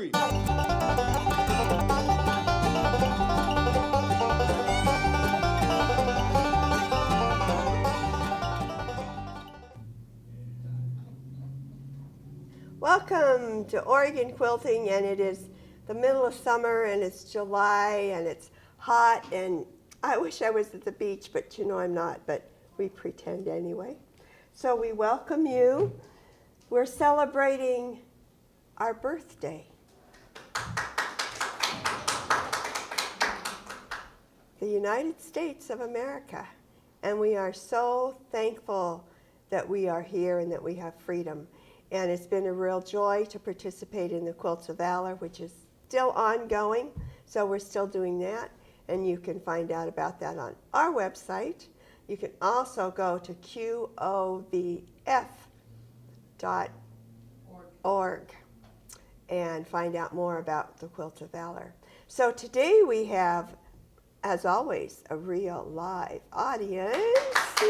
3. Welcome to Oregon Quilting, and it is the middle of summer, and it's July, and it's hot, and I wish I was at the beach, but you know I'm not, but we pretend anyway. So we welcome you. We're celebrating our birthday. The United States of America. And we are so thankful that we are here and that we have freedom. And it's been a real joy to participate in the Quilts of Valor, which is still ongoing. So we're still doing that. And you can find out about that on our website. You can also go to qovf.org and find out more about the Quilt of Valor. So today we have, as always, a real live audience. Yay!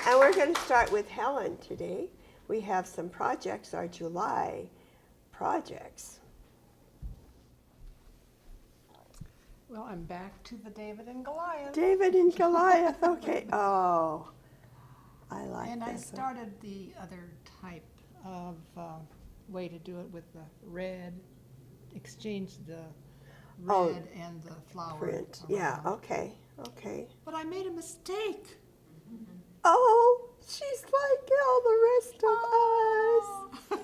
And we're going to start with Helen today. We have some projects, our July projects. Well, I'm back to the David and Goliath. David and Goliath, okay. Oh, I like that. And I started the other type of way to do it with the red, exchange the red and the flower print. around. Yeah, okay, okay. But I made a mistake. Oh, she's like all the rest of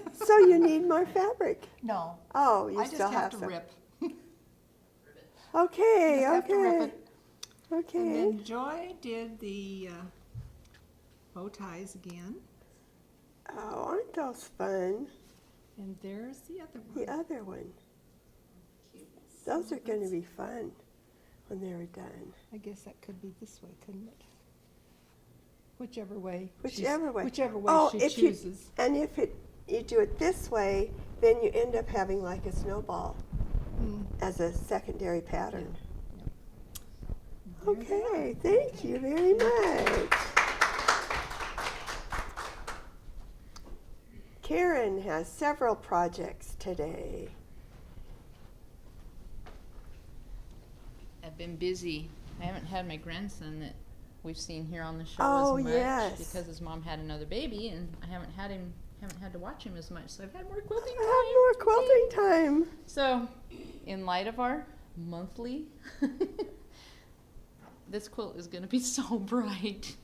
us. So you need more fabric. No. Oh, you I still just have to some. rip. Okay, Just have to rip okay. it. Okay. And then Joy did the bow ties again. Oh, aren't those fun? And there's the other one. The other one. Those are going to be fun when they're done. I guess that could be this way, couldn't it? Whichever way. Whichever way. Whichever way Oh, she if chooses. And if you do it this way, then you end up having like a snowball as a secondary pattern. There Okay, thank you very much. Karen has several projects today. I've been busy. I haven't had my grandson that we've seen here on the show Oh, as much yes. because his mom had another baby, and I haven't had to watch him as much. So I've had more quilting time. I have more quilting time. So, in light of our monthly, this quilt is going to be so bright.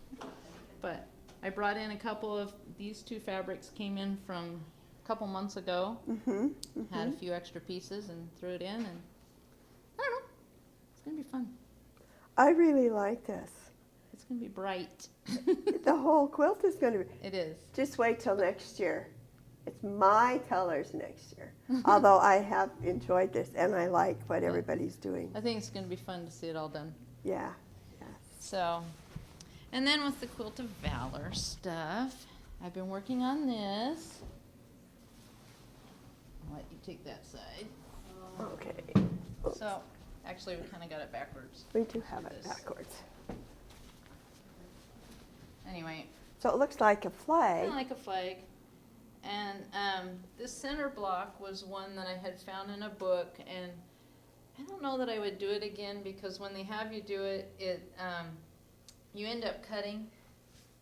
But I brought in a couple of these two fabrics. Came in from a couple months ago. Had a few extra pieces and threw it in, and I don't know. It's going to be fun. I really like this. It's going to be bright. The whole quilt is going to be. It is. Just wait till next year. It's my colors next year. Although I have enjoyed this and I like what everybody's doing. I think it's going to be fun to see it all done. Yeah. Yes. So, and then with the Quilt of Valor stuff, I've been working on this. I'll let you take that side. Okay. So, actually, we kind of got it backwards. We do have it This. backwards. Anyway, So it looks like a flag. kind of like a flag. And this center block was one that I had found in a book, and I don't know that I would do it again because when they have you do it, you end up cutting.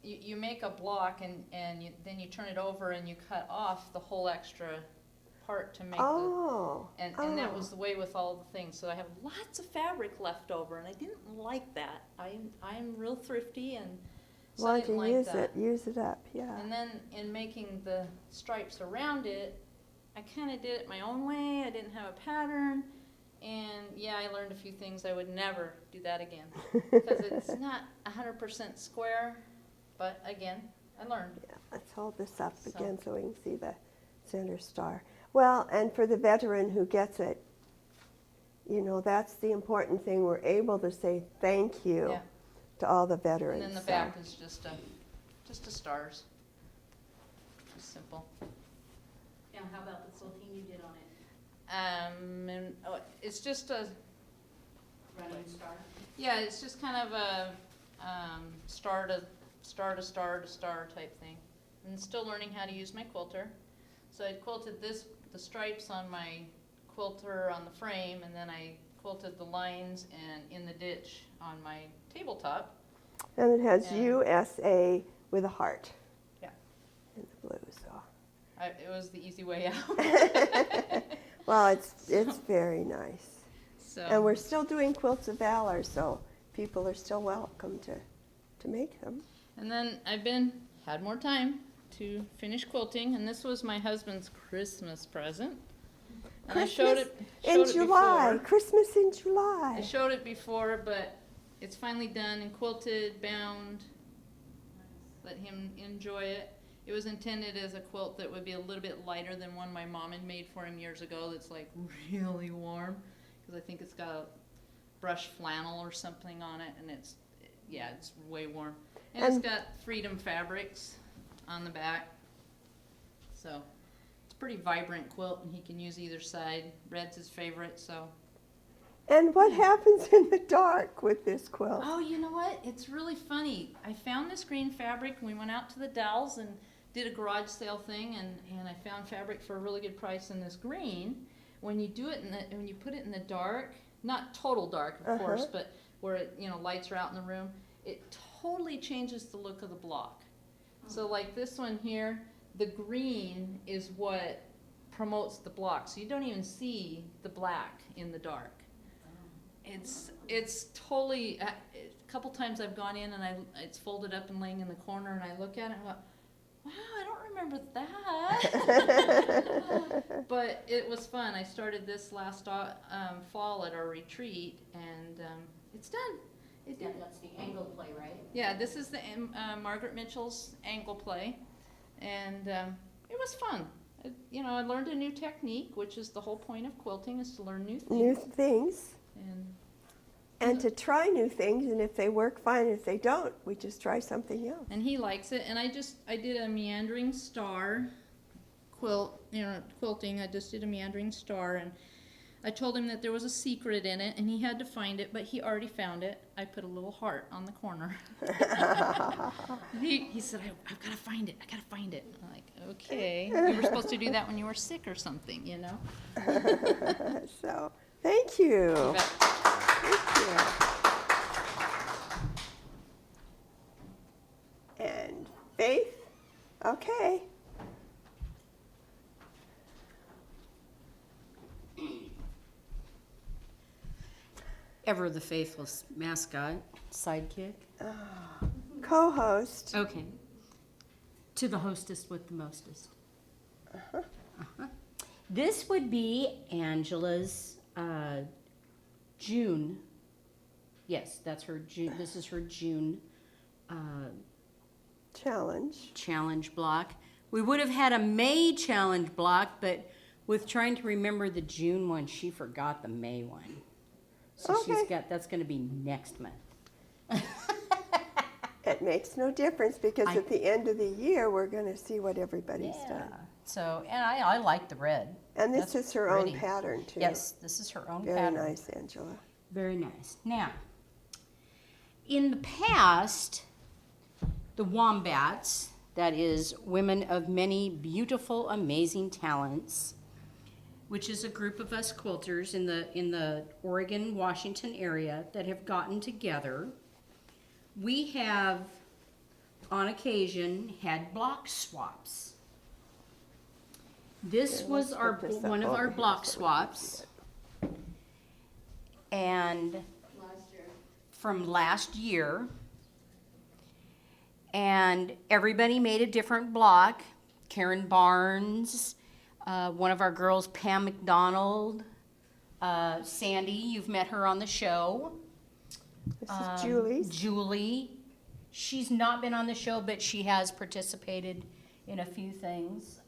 You make a block and then you turn it over and you cut off the whole extra part to make and that was the way with all the things. So I have lots of fabric left over, and I didn't like that. I'm real thrifty, and so I Why didn't don't like you use that. it? Use it up, yeah. And then in making the stripes around it, I kind of did it my own way. I didn't have a pattern. And yeah, I learned a few things. I would never do that again because it's not 100% square. But again, I learned. Yeah, let's hold this up So. again so we can see the center star. Well, and for the veteran who gets it, you know, that's the important thing. We're able to say thank you Yeah. to all the veterans. And then the so. back is just a stars. Just simple. And how about the quilting you did on it? It's just a Running star? yeah. It's just kind of a star to star type thing. And still learning how to use my quilter. So I quilted the the stripes on my quilter on the frame, and then I quilted the lines and in the ditch on my tabletop. And it has And- USA with a heart. Yeah. In the blue, so. It was the easy way out. Well, it's very nice. So, And we're still doing Quilts of Valor, so people are still welcome to make them. and then had more time to finish quilting, and this was my husband's Christmas present. And I showed it in July. before. Christmas in I July. showed it before, but it's finally done and quilted, bound. Let him enjoy it. It was intended as a quilt that would be a little bit lighter than one my mom had made for him years ago that's like really warm, because I think it's got a brushed flannel or something on it, and it's way warm. And it's got Freedom fabrics on the back. So it's a pretty vibrant quilt, and he can use either side. Red's his favorite, so. And what happens in the dark with this quilt? Oh, you know what? It's really funny. I found this green fabric, and we went out to the Dalles and did a garage sale thing, and I found fabric for a really good price in this green. When you do it when you put it in the dark, not total dark, of course, but where it, lights are out in the room, it totally changes the look of the block. So like this one here, the green is what promotes the block, so you don't even see the black in the dark. It's totally, a couple times I've gone in and it's folded up and laying in the corner, and I look at it and I go, wow, I don't remember that. But it was fun. I started this last fall at our retreat, and it's done. That's the angle play, right? Yeah, this is the Margaret Mitchell's angle play, and it was fun. I learned a new technique, which is the whole point of quilting, is to learn new things. New things. And to try new things, and if they work, fine. If they don't, we just try something else. And he likes it. And I did a meandering star quilting. I just did a meandering star, and I told him that there was a secret in it, and he had to find it, but he already found it. I put a little heart on the corner. He said, I've got to find it. I got to find it. I'm like, okay. You were supposed to do that when you were sick or something, So, thank you. But Thank you. And Faith? Okay. Ever the faithless mascot, sidekick. Co-host. Okay. To the hostess with the mostest. This would be Angela's June. Yes, that's her June. This is her June Challenge block. We would have had a May challenge block, but with trying to remember the June one, she forgot the May one. So Okay. that's going to be next month. It makes no difference because at the end of the year, we're going to see what everybody's done. So, and I like the red. And this That's is her pretty. own pattern, too. Yes, this is her own Very pattern. nice, Angela. Very nice. Now, in the past, the Wombats, that is Women of Many Beautiful, Amazing Talents, which is a group of us quilters in the Oregon, Washington area that have gotten together. We have, on occasion, had block swaps. This Here, was let's our put this one up of our over block here so we can see swaps. it. And Last year. from last year. And everybody made a different block. Karen Barnes, one of our girls, Pam McDonald, Sandy, you've met her on the show. This is Julie's. Julie. She's not been on the show, but she has participated in a few things.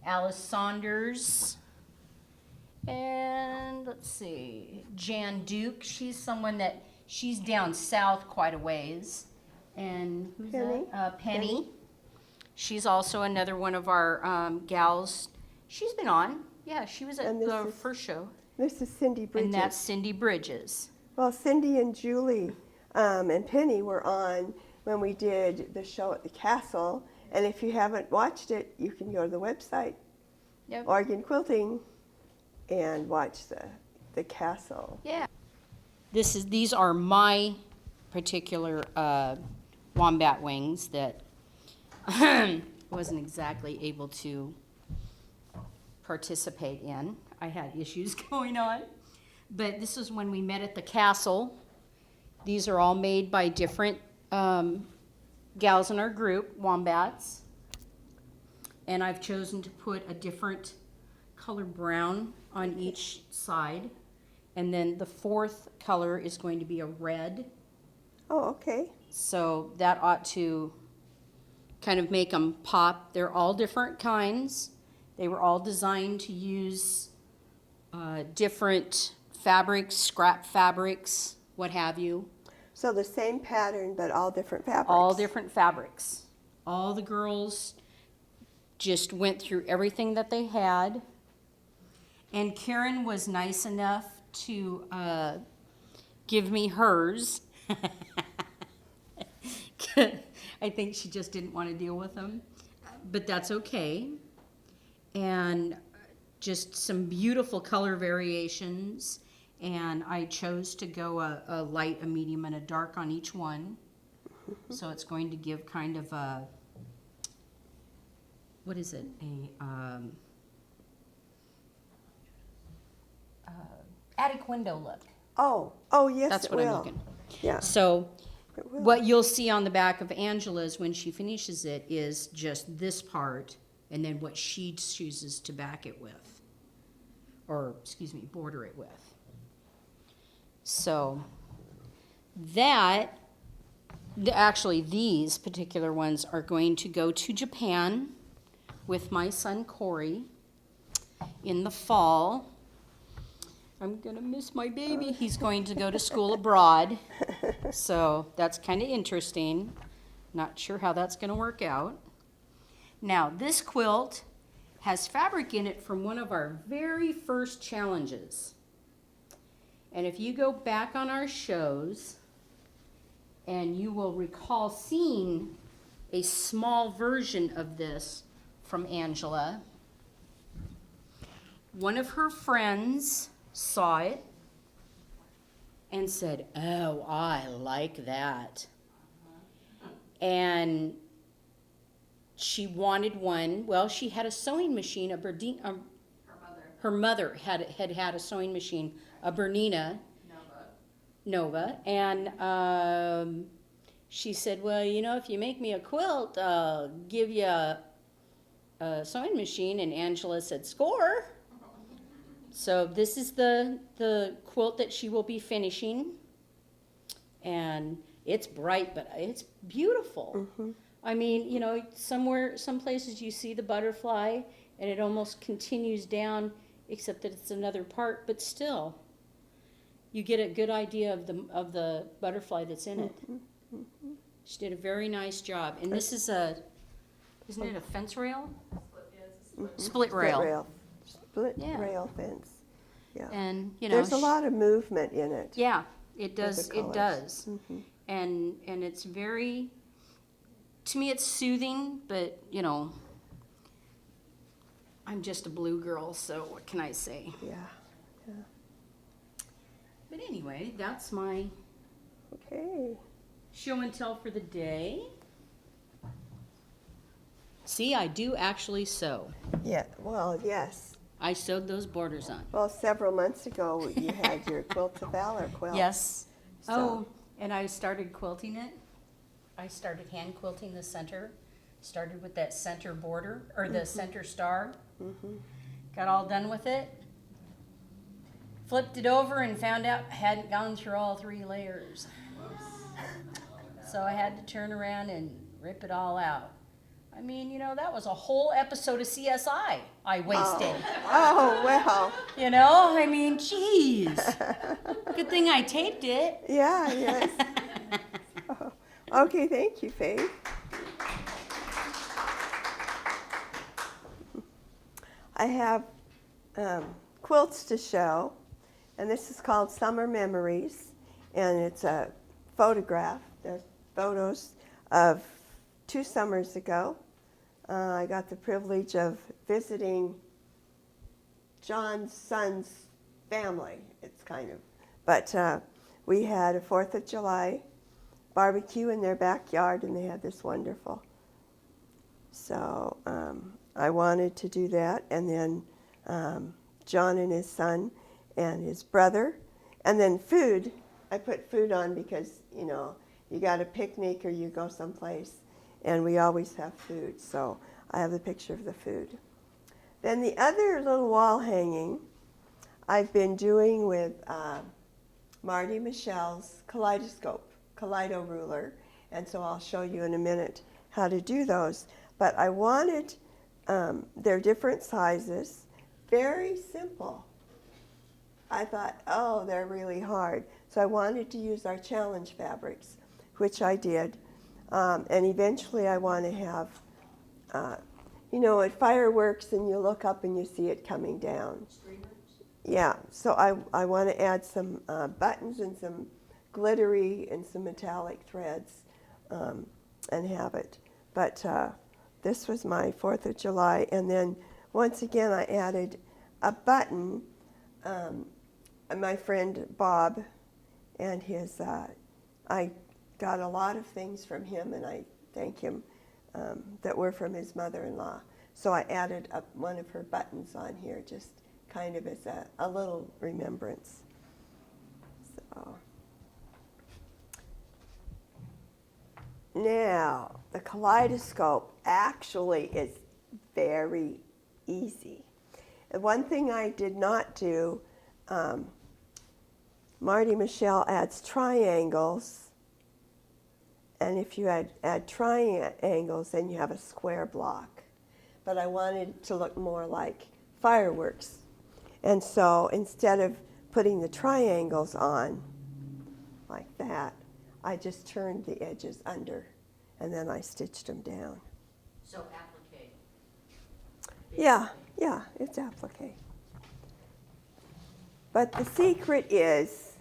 Alice Saunders. And let's see, Jan Duke. She's someone that, she's down south quite a ways. And who's Penny. that? Penny. She's also another one of our gals. She's been on. Yeah, she was at And this the is first show. This is Cindy Bridges. And that's Cindy Bridges. Well, Cindy and Julie and Penny were on when we did the show at the castle. And if you haven't watched it, you can go to the website Yep. Oregon Quilting and watch the castle. Yeah. These are my particular wombat wings that wasn't exactly able to participate in. I had issues going on. But this is when we met at the castle. These are all made by different gals in our group, wombats. And I've chosen to put a different color brown on each side. And then the fourth color is going to be a red. Oh, okay. So that ought to kind of make them pop. They're all different kinds. They were all designed to use different fabrics, scrap fabrics, what have you. So the same pattern, but all different fabrics. All different fabrics. All the girls just went through everything that they had. And Karen was nice enough to give me hers. I think she just didn't want to deal with them, but that's okay. And just some beautiful color variations. And I chose to go a light, a medium, and a dark on each one. So it's going to give kind of a, what is it? Attic window look. Oh, yes, That's it what will. I'm looking. Yeah. So It will. what you'll see on the back of Angela's when she finishes it is just this part and then what she chooses to back it with. Or, excuse me, border it with. So actually these particular ones are going to go to Japan with my son Corey in the fall. I'm gonna miss my baby. He's going to go to school abroad. So that's kind of interesting. Not sure how that's gonna work out. Now, this quilt has fabric in it from one of our very first challenges. And if you go back on our shows, and you will recall seeing a small version of this from Angela. One of her friends saw it and said, "Oh, I like that." And she wanted one. Well, she had a sewing machine, her mother had a sewing machine, a Bernina Nova, and she said, "Well, you know, if you make me a quilt, I'll give you a sewing machine." And Angela said, "Score." So this is the quilt that she will be finishing, and it's bright, but it's beautiful. Mm-hmm. I mean, you know, some places you see the butterfly, and it almost continues down, except that it's another part, but still, you get a good idea of the butterfly that's in it. Mm-hmm. She did a very nice job, and this is isn't it a fence rail? Split rail. Split Yeah. rail fence. Yeah. And you know, There's a lot of movement in it. Yeah, it with does. the It colors. does. Mhm. And it's very, to me, it's soothing. But you know, I'm just a blue girl, so what can I say? Yeah. But anyway, that's my Okay. show and tell for the day. See, I do actually sew. Yeah. Well, yes. I sewed those borders on. Well, several months ago, you had your Quilt of Valor quilt. Yes. So- Oh, and I started quilting it. I started hand quilting the center. Started with that center border, or the center star. Mhm. Got all done with it. Flipped it over and found out I hadn't gone through all 3 layers. So I had to turn around and rip it all out. I mean, you know, that was a whole episode of CSI I wasted. Oh, well. You know, I mean, geez. Good thing I taped it. Yeah, yes. Okay, thank you, Faith. I have quilts to show, and this is called Summer Memories, and it's a photograph. There's photos of 2 summers ago. I got the privilege of visiting John's son's family. It's kind of, but we had a 4th of July barbecue in their backyard, and they had this wonderful. So I wanted to do that, and then John and his son and his brother, and then food. I put food on because, you know, you got a picnic or you go someplace, and we always have food. So I have the picture of the food. Then the other little wall hanging I've been doing with Marty Michelle's Kaleido Ruler, and so I'll show you in a minute how to do those. But I wanted, they're different sizes, very simple. I thought, oh, they're really hard. So I wanted to use our challenge fabrics, which I did. And eventually I want to have, you know, at fireworks and you look up and you see it coming down. Streamers? Yeah, so I want to add some buttons and some glittery and some metallic threads and have it. But this was my 4th of July. And then once again I added a button. My friend Bob and his, I got a lot of things from him, and I thank him, that were from his mother-in-law. So I added one of her buttons on here, just kind of as a little remembrance. So now the kaleidoscope actually is very easy. And one thing I did not do, Marty Michelle adds triangles, and if you add triangles, then you have a square block. But I wanted it to look more like fireworks. And so instead of putting the triangles on like that, I just turned the edges under, and then I stitched them down. So applique. Yeah, it's applique. But the secret is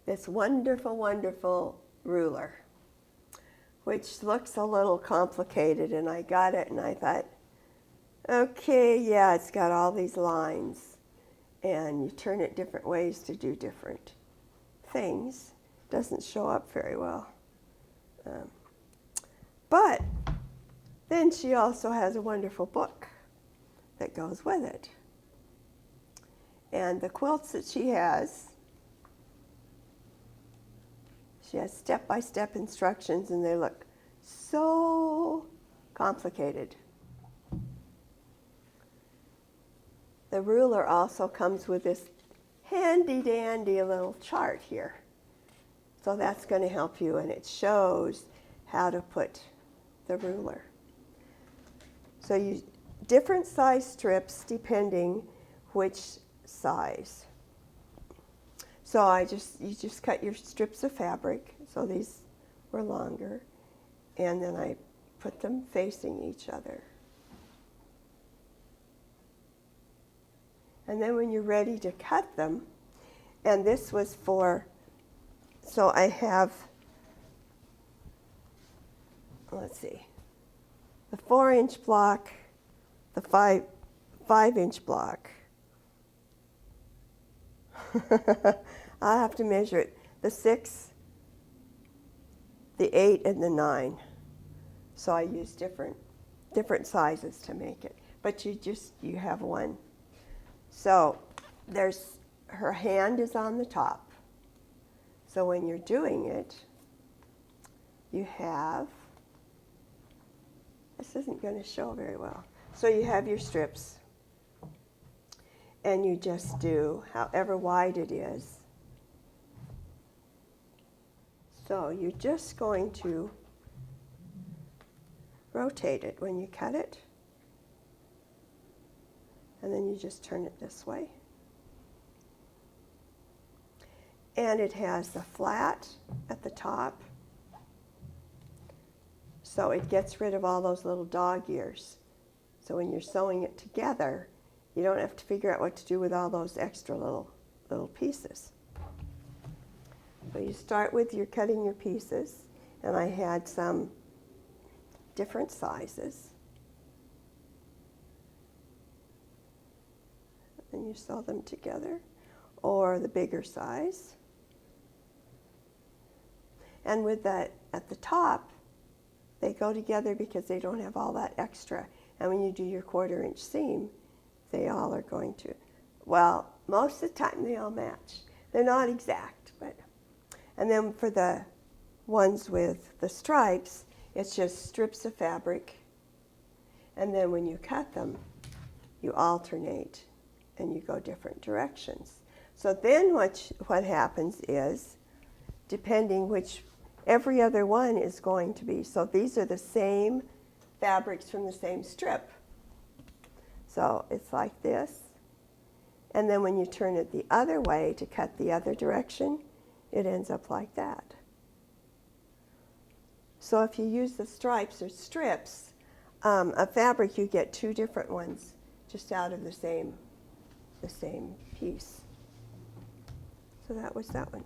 this wonderful, wonderful ruler, which looks a little complicated, and I got it and I thought, okay, yeah, it's got all these lines, and you turn it different ways to do different things. Doesn't show up very well. But then she also has a wonderful book that goes with it. And the quilts that she has step-by-step instructions, and they look so complicated. The ruler also comes with this handy-dandy little chart here. So that's going to help you, and it shows how to put the ruler. So you different size strips depending which size. So you just cut your strips of fabric. So these were longer, and then I put them facing each other. And then when you're ready to cut them, and this was for, so I have, let's see, the 4-inch block, the 5-inch block. I'll have to measure it. The 6, the 8, and the 9. So I use different sizes to make it. But you have one. So her hand is on the top. So when you're doing it, you have, this isn't going to show very well. So you have your strips, and you just do however wide it is. So you're just going to rotate it when you cut it, and then you just turn it this way. And it has the flat at the top, so it gets rid of all those little dog ears. So when you're sewing it together, you don't have to figure out what to do with all those extra little pieces. So you start with your cutting your pieces, and I had some different sizes. and you sew them together, or the bigger size. And with that at the top, they go together because they don't have all that extra. And when you do your 1/4 inch seam, they all are going to, well, most of the time they all match. They're not exact, but, and then for the ones with the stripes, it's just strips of fabric. And then when you cut them, you alternate and you go different directions. So then what happens is, depending which, every other one is going to be, so these are the same fabrics from the same strip. So it's like this. And then when you turn it the other way to cut the other direction, it ends up like that. So if you use the stripes or strips of fabric, you get 2 different ones just out of the same piece. So that was that one.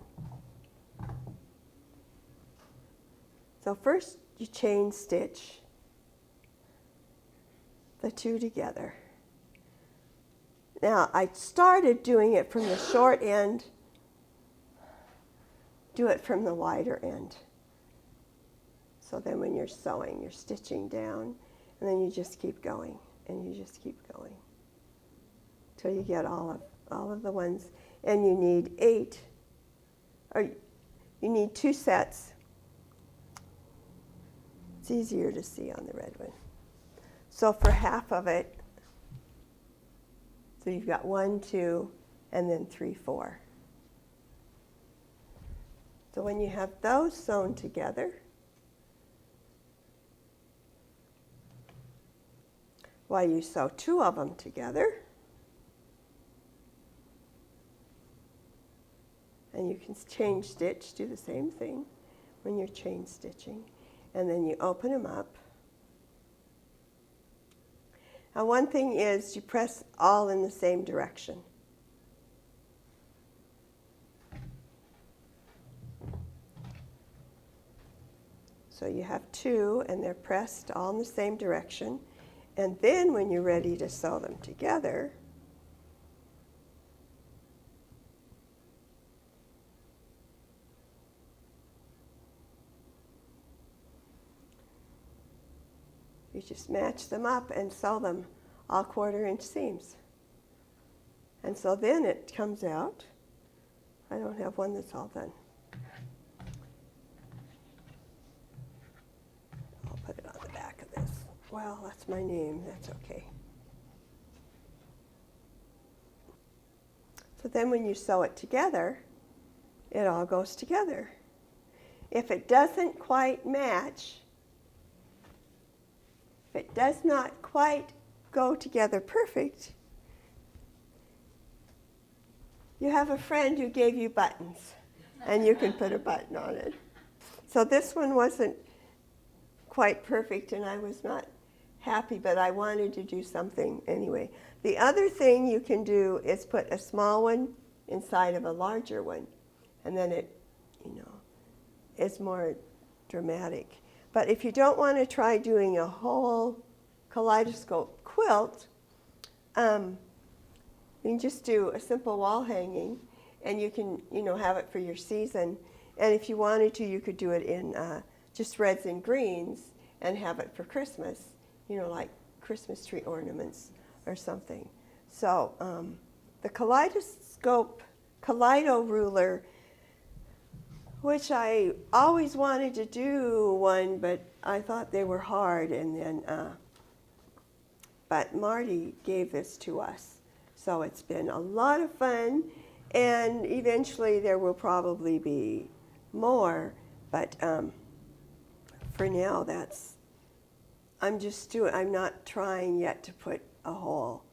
So first you chain stitch the 2 together. Now I started doing it from the short end, do it from the wider end. So then when you're sewing, you're stitching down, and then you just keep going, and you just keep going till you get all of the ones. And you need 8, or you need 2 sets. It's easier to see on the red one. So for half of it, so you've got 1, 2, and then 3, 4. So when you have those sewn together, while you sew 2 of them together, and you can chain stitch, do the same thing when you're chain stitching, and then you open them up. Now one thing is you press all in the same direction. So you have 2 and they're pressed all in the same direction. And then when you're ready to sew them together, you just match them up and sew them all 1/4 inch seams. And so then it comes out. I don't have one that's all done. I'll put it on the back of this. Well, that's my name. That's okay. So then when you sew it together, it all goes together. If it doesn't quite match, if it does not quite go together perfect, you have a friend who gave you buttons, and you can put a button on it. So this one wasn't quite perfect, and I was not happy, but I wanted to do something anyway. The other thing you can do is put a small one inside of a larger one, and then it, is more dramatic. But if you don't want to try doing a whole kaleidoscope quilt, you can just do a simple wall hanging, and you can, have it for your season. And if you wanted to, you could do it in just reds and greens and have it for Christmas, like Christmas tree ornaments or something. So the Kaleido Ruler, which I always wanted to do one, but I thought they were hard, and then, but Marty gave this to us. So it's been a lot of fun, and eventually there will probably be more, but for now I'm not trying yet to put a whole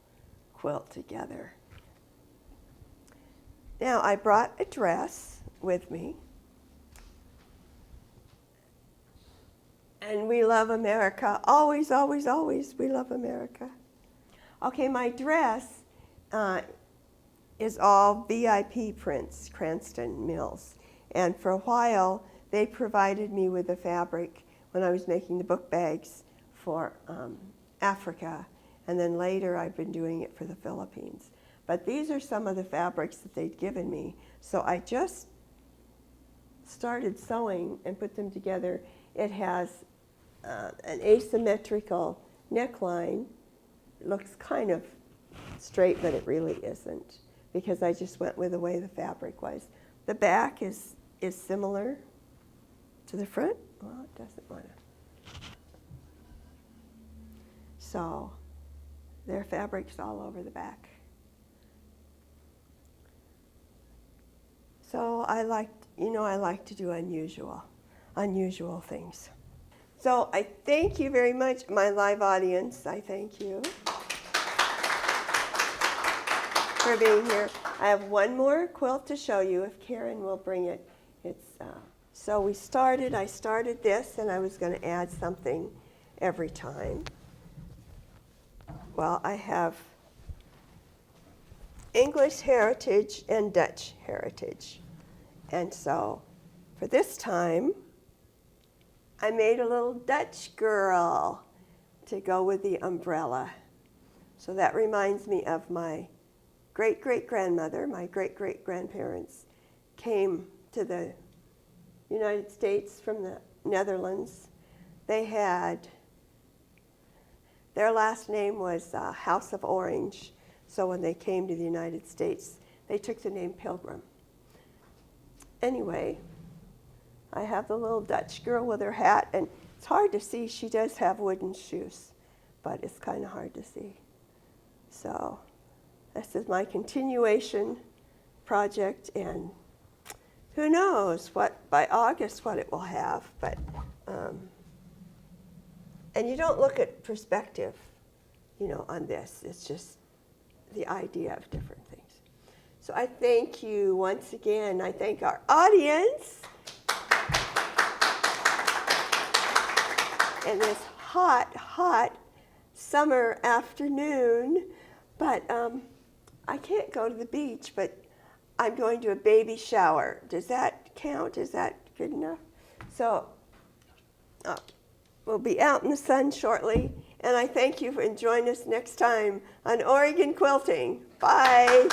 quilt together. Now I brought a dress with me, and we love America, always, always, always, we love America. Okay, my dress is all VIP prints, Cranston Mills. And for a while, they provided me with the fabric when I was making the book bags for Africa. And then later, I've been doing it for the Philippines. But these are some of the fabrics that they'd given me. So I just started sewing and put them together. It has an asymmetrical neckline. It looks kind of straight, but it really isn't, because I just went with the way the fabric was. The back is similar to the front. Well, it doesn't want to. So there are fabrics all over the back. So I like to do unusual things. So I thank you very much, my live audience. I thank you for being here. I have one more quilt to show you if Karen will bring it. So I started this, and I was going to add something every time. Well, I have English heritage and Dutch heritage. And so for this time, I made a little Dutch girl to go with the umbrella. So that reminds me of my great-great-grandmother. My great-great-grandparents came to the United States from the Netherlands. Their last name was House of Orange. So when they came to the United States, they took the name Pilgrim. Anyway, I have the little Dutch girl with her hat, and it's hard to see. She does have wooden shoes, but it's kind of hard to see. So this is my continuation project, and who knows by August what it will have. But and you don't look at perspective, on this. It's just the idea of different things. So I thank you once again. I thank our audience. And this hot summer afternoon, but I can't go to the beach, but I'm going to a baby shower. Does that count? Is that good enough? So we'll be out in the sun shortly, and I thank you for joining us next time on Oregon Quilting. Bye.